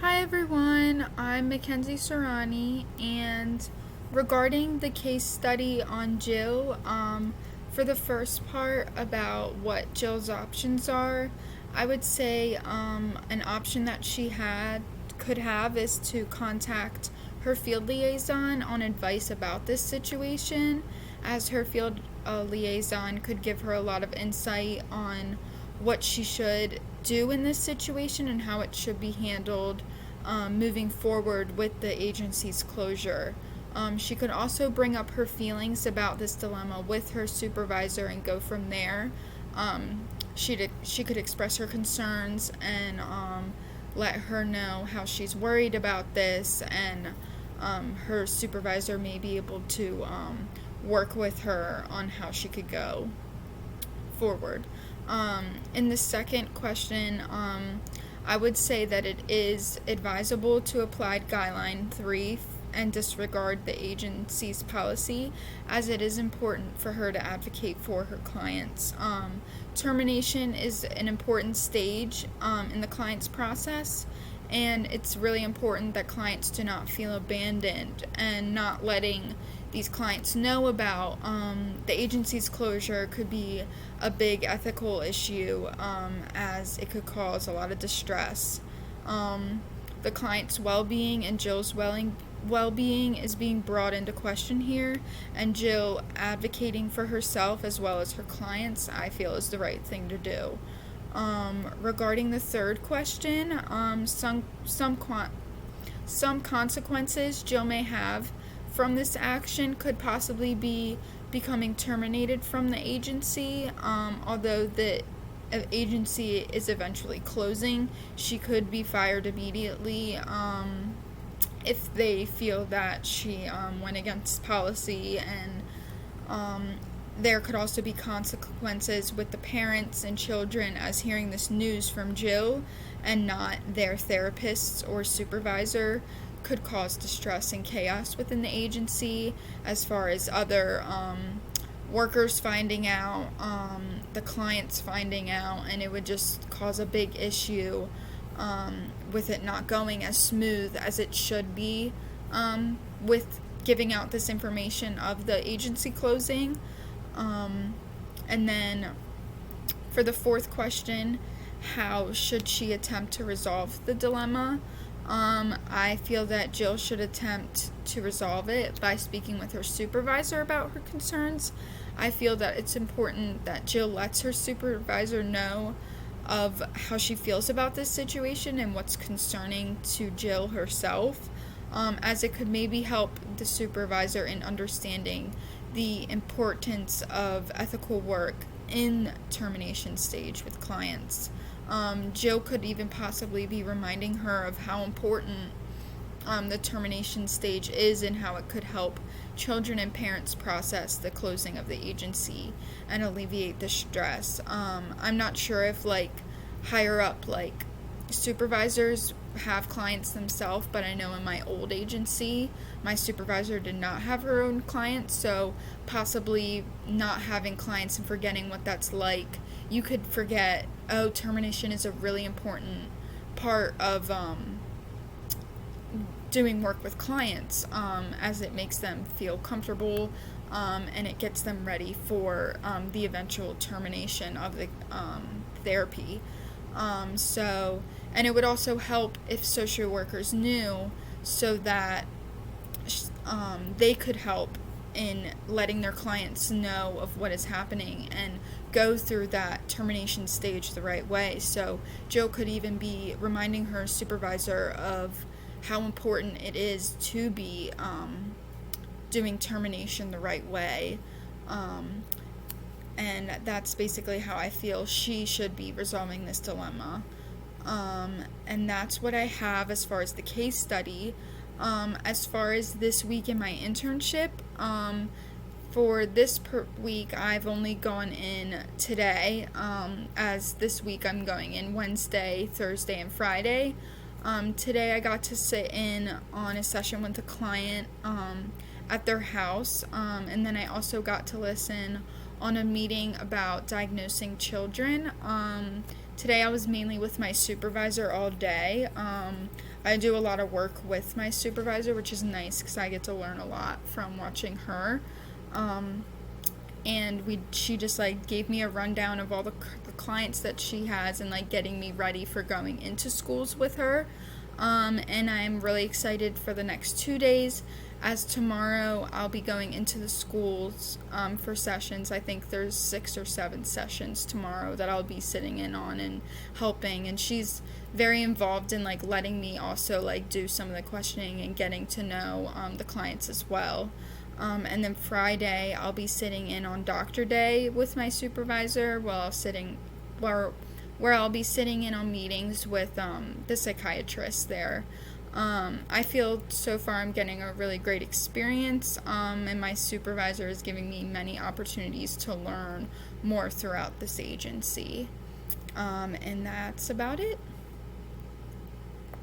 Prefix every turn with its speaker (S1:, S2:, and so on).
S1: Hi everyone, I'm Mackenzie Serrani, and regarding the case study on Jill, for the first part about what Jill's options are, I would say an option that could have is to contact her field liaison on advice about this situation, as her field liaison could give her a lot of insight on what she should do in this situation and how it should be handled moving forward with the agency's closure. She could also bring up her feelings about this dilemma with her supervisor and go from there. She could express her concerns and let her know how she's worried about this, and her supervisor may be able to work with her on how she could go forward. In the second question, I would say that it is advisable to apply Guideline 3 and disregard the agency's policy, as it is important for her to advocate for her clients. Termination is an important stage in the client's process, and it's really important that clients do not feel abandoned, and not letting these clients know about the agency's closure could be a big ethical issue, as it could cause a lot of distress. The client's well-being and Jill's well-being is being brought into question here, and Jill advocating for herself as well as her clients, I feel, is the right thing to do. Regarding the third question, some consequences Jill may have from this action could possibly be becoming terminated from the agency. Although the agency is eventually closing, she could be fired immediately if they feel that she went against policy, and there could also be consequences with the parents and children, as hearing this news from Jill and not their therapists or supervisor could cause distress and chaos within the agency, as far as other workers finding out, the clients finding out, and it would just cause a big issue with it not going as smooth as it should be with giving out this information of the agency closing. And then for the fourth question, how should she attempt to resolve the dilemma? I feel that Jill should attempt to resolve it by speaking with her supervisor about her concerns. I feel that it's important that Jill lets her supervisor know of how she feels about this situation and what's concerning to Jill herself, as it could maybe help the supervisor in understanding the importance of ethical work in termination stage with clients. Jill could even possibly be reminding her of how important the termination stage is, and how it could help children and parents process the closing of the agency and alleviate the stress. I'm not sure if higher up supervisors have clients themselves, but I know in my old agency, my supervisor did not have her own clients, so possibly not having clients and forgetting what that's like, you could forget, oh, termination is a really important part of doing work with clients, as it makes them feel comfortable, and it gets them ready for the eventual termination of the therapy. And it would also help if social workers knew, so that they could help in letting their clients know of what is happening and go through that termination stage the right way. So Jill could even be reminding her supervisor of how important it is to be doing termination the right way. And that's basically how I feel she should be resolving this dilemma. And that's what I have as far as the case study. As far as this week in my internship, for this week, I've only gone in today, as this week I'm going in Wednesday, Thursday, and Friday. Today I got to sit in on a session with a client at their house, and then I also got to listen on a meeting about diagnosing children. today I was mainly with my supervisor all day. I do a lot of work with my supervisor, which is nice because I get to learn a lot from watching her. And she just like gave me a rundown of all the clients that she has and like getting me ready for going into schools with her. And I'm really excited for the next 2 days, as tomorrow I'll be going into the schools for sessions. I think there's 6 or 7 sessions tomorrow that I'll be sitting in on and helping, and she's very involved in like letting me also like do some of the questioning and getting to know the clients as well. And then Friday I'll be sitting in on Doctor Day with my supervisor where I'll be sitting in on meetings with the psychiatrist there. I feel so far I'm getting a really great experience, and my supervisor is giving me many opportunities to learn more throughout this agency. And that's about it.